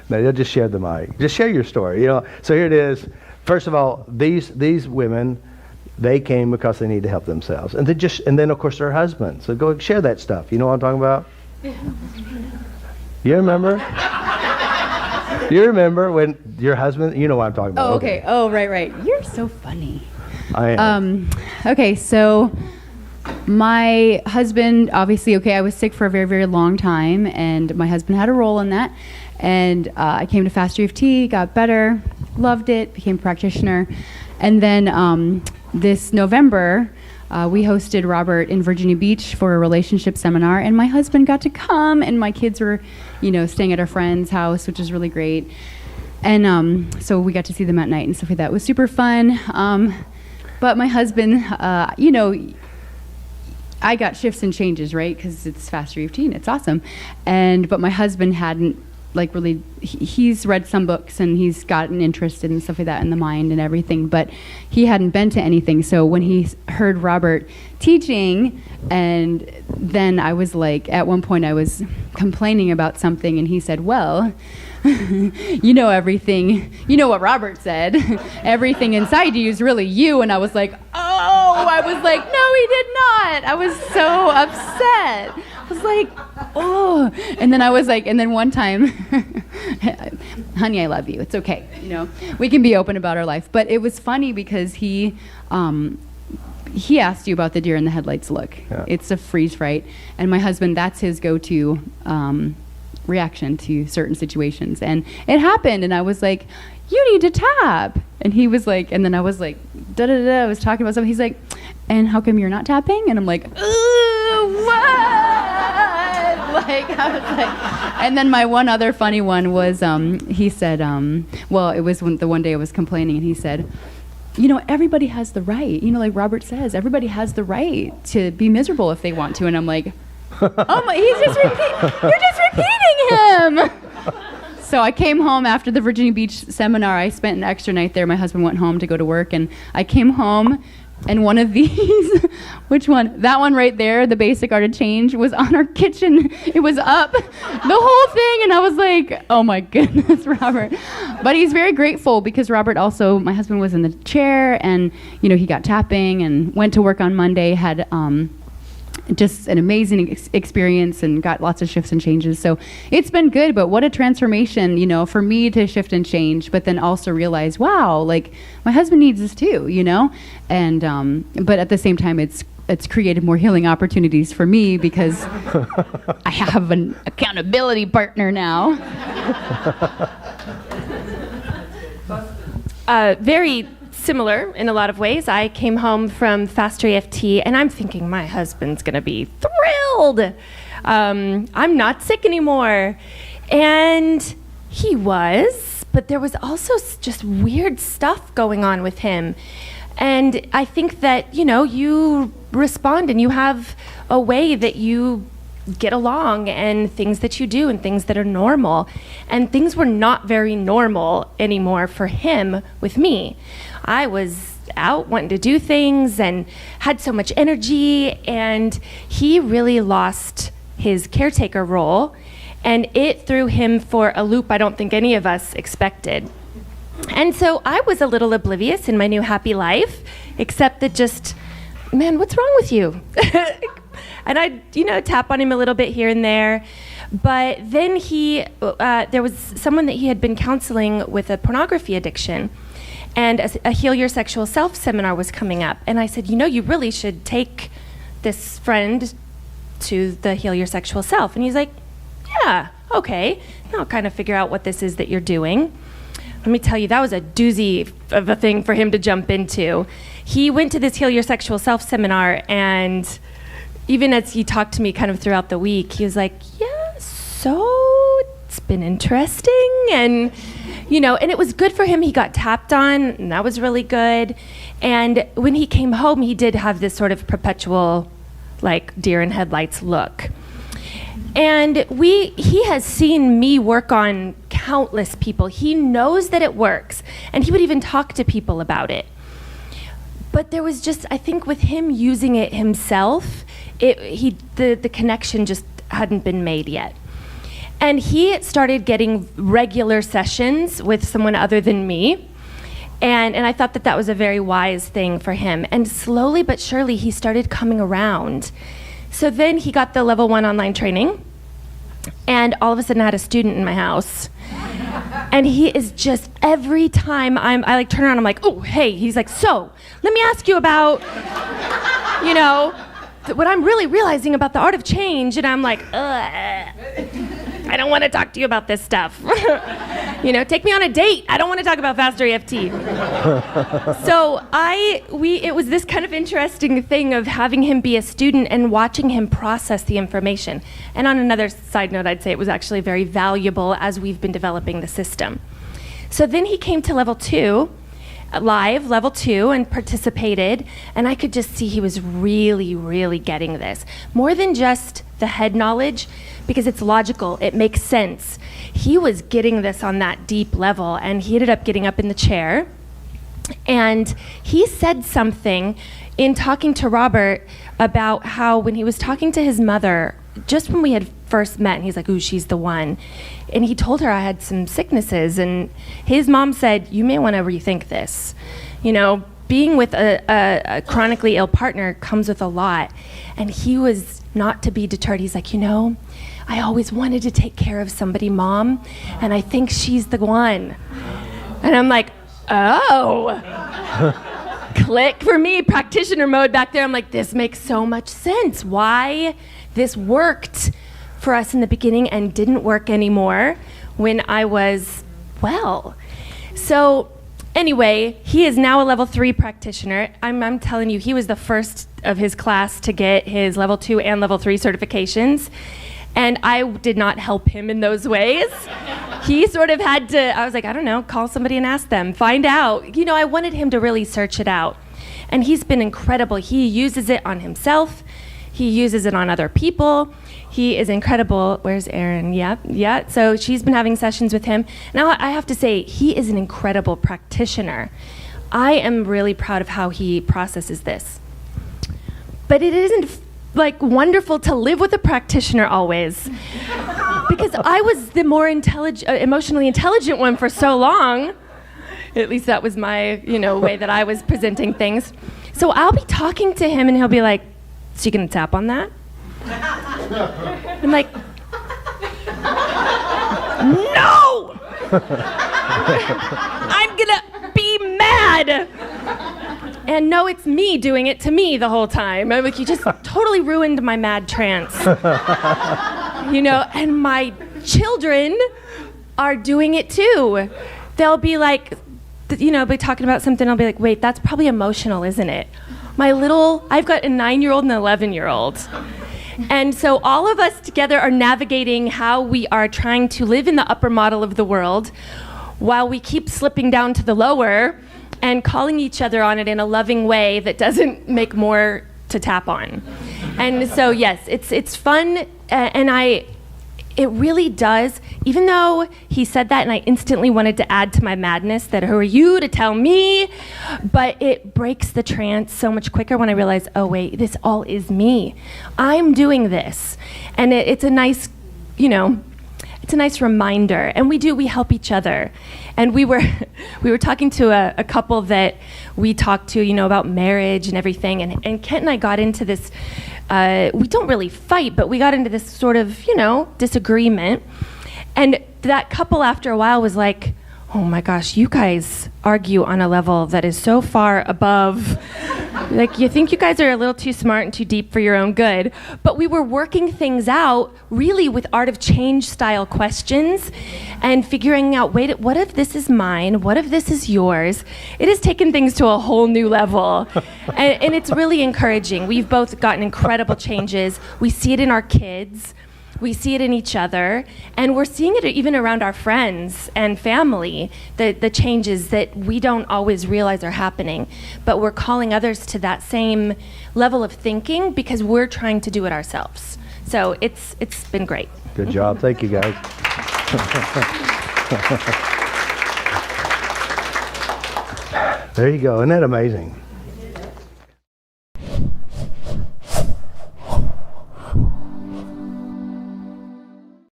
No, you'll just share the mic. Just share your story. So here it is. First of all, these women, they came because they need to help themselves, and then of course their husbands. So go share that stuff. You know what I'm talking about? You remember? You remember when your husband? You know what I'm talking about. Oh, okay. Oh, right. You're so funny. I am. Okay, so my husband, obviously, I was sick for a very, very long time, and my husband had a role in that. And I came to Fastereft, got better, loved it, became a practitioner. And then this November, we hosted Robert in Virginia Beach for a relationship seminar, and my husband got to come, and my kids were, staying at a friend's house, which was really great. And so we got to see them at night and stuff like that. It was super fun. But my husband, I got shifts and changes, right? Because it's Fastereft, and it's awesome. But my husband hadn't really, he's read some books and he's gotten interested in stuff like that in the mind and everything, but he hadn't been to anything. So when he heard Robert teaching, and then I was at one point I was complaining about something, and he said, well, you know everything, you know what Robert said, everything inside you is really you. And I was like, oh, I was like, no, he did not. I was so upset. I was like, oh. And then I was like, and then one time, honey, I love you. It's okay. We can be open about our life. But it was funny because he asked you about the deer in the headlights look. Yeah. It's a freeze fright. And my husband, that's his go-to reaction to certain situations. And it happened. And I was like, you need to tap. And he was like, and then I was like, I was talking about something. He's like, and how come you're not tapping? And I'm like, what? I was like, and then my one other funny one was, he said, it was the one day I was complaining, and he said, everybody has the right, like Robert says, everybody has the right to be miserable if they want to. And I'm like, oh my, you're just repeating him. So I came home after the Virginia Beach seminar. I spent an extra night there. My husband went home to go to work, and I came home, and one of these, which one? That one right there, the basic art of change, was on our kitchen. It was up, the whole thing, and I was like, oh my goodness, Robert. But he's very grateful because Robert also, my husband was in the chair, and he got tapping and went to work on Monday, had just an amazing experience and got lots of shifts and changes. So it's been good, but what a transformation, for me to shift and change, but then also realize, wow, my husband needs this too, and but at the same time, it's created more healing opportunities for me because I have an accountability partner now. Very similar in a lot of ways. I came home from Fastereft, and I'm thinking my husband's gonna be thrilled. I'm not sick anymore. And he was, but there was also just weird stuff going on with him. And I think that, you respond and you have a way that you get along, and things that you do and things that are normal. And things were not very normal anymore for him with me. I was out wanting to do things and had so much energy, and he really lost his caretaker role, and it threw him for a loop I don't think any of us expected. And so I was a little oblivious in my new happy life, except that just, man, what's wrong with you? And I'd, tap on him a little bit here and there. But then there was someone that he had been counseling with a pornography addiction, and a Heal Your Sexual Self seminar was coming up. And I said, you really should take this friend to the Heal Your Sexual Self. And he's like, yeah, okay. Now I'll kind of figure out what this is that you're doing. Let me tell you, that was a doozy of a thing for him to jump into. He went to this Heal Your Sexual Self seminar, and even as he talked to me kind of throughout the week, he was like, yeah, so it's been interesting. And, and it was good for him. He got tapped on, and that was really good. And when he came home, he did have this sort of perpetual, deer in headlights look. And he has seen me work on countless people. He knows that it works, and he would even talk to people about it. But there was just, I think with him using it himself, the connection just hadn't been made yet. And he started getting regular sessions with someone other than me. And I thought that was a very wise thing for him. And slowly but surely, he started coming around. So then he got the level 1 online training. And all of a sudden, I had a student in my house. And he is just, every time I like turn around, I'm like, oh, hey. He's like, so, let me ask you about, what I'm really realizing about the art of change. And I'm like, I don't want to talk to you about this stuff. Take me on a date. I don't want to talk about Fastereft. So it was this kind of interesting thing of having him be a student and watching him process the information. And on another side note, I'd say it was actually very valuable as we've been developing the system. So then he came to level 2, live, level 2, and participated, and I could just see he was really, really getting this. More than just the head knowledge, because it's logical, it makes sense. He was getting this on that deep level, and he ended up getting up in the chair, and he said something in talking to Robert about how when he was talking to his mother, just when we had first met, and he's like, ooh, she's the one. And he told her I had some sicknesses, and his mom said, you may want to rethink this. Being with a chronically ill partner comes with a lot. And he was not to be deterred. He's like, I always wanted to take care of somebody, Mom, and I think she's the one. And I'm like, oh. Click for me, practitioner mode back there. I'm like, this makes so much sense. Why this worked for us in the beginning and didn't work anymore when I was well. So anyway, he is now a level 3 practitioner. I'm telling you, he was the first of his class to get his level 2 and level 3 certifications. And I did not help him in those ways. He sort of had to, I was like, I don't know, call somebody and ask them, find out. I wanted him to really search it out. And he's been incredible. He uses it on himself. He uses it on other people. He is incredible. Where's Erin? Yeah. So she's been having sessions with him. Now, I have to say, he is an incredible practitioner. I am really proud of how he processes this. But it isn't wonderful to live with a practitioner always. Because I was the more emotionally intelligent one for so long. At least that was my, way that I was presenting things. So I'll be talking to him and he'll be like, so you gonna tap on that? I'm like, no! I'm gonna be mad! And no, it's me doing it to me the whole time. I'm like, you just totally ruined my mad trance. And my children are doing it too. They'll be like, be talking about something, I'll be like, wait, that's probably emotional, isn't it? I've got a 9-year-old and an 11-year-old. And so all of us together are navigating how we are trying to live in the upper model of the world while we keep slipping down to the lower and calling each other on it in a loving way that doesn't make more to tap on. And so, yes, it's fun, and it really does, even though he said that and I instantly wanted to add to my madness that who are you to tell me, but it breaks the trance so much quicker when I realize, oh wait, this all is me. I'm doing this. And it's a nice, it's a nice reminder. And we help each other. And we were talking to a couple that we talked to, about marriage and everything. And Kent and I got into this, we don't really fight, but we got into this sort of, disagreement. And that couple after a while was like, oh my gosh, you guys argue on a level that is so far above. You think you guys are a little too smart and too deep for your own good. But we were working things out really with art of change style questions and figuring out, wait, what if this is mine? What if this is yours? It has taken things to a whole new level. and it's really encouraging. We've both gotten incredible changes. We see it in our kids. We see it in each other, and we're seeing it even around our friends and family, the changes that we don't always realize are happening, but we're calling others to that same level of thinking because we're trying to do it ourselves. So it's been great. Good job. Thank you, guys. There you go. Isn't that amazing?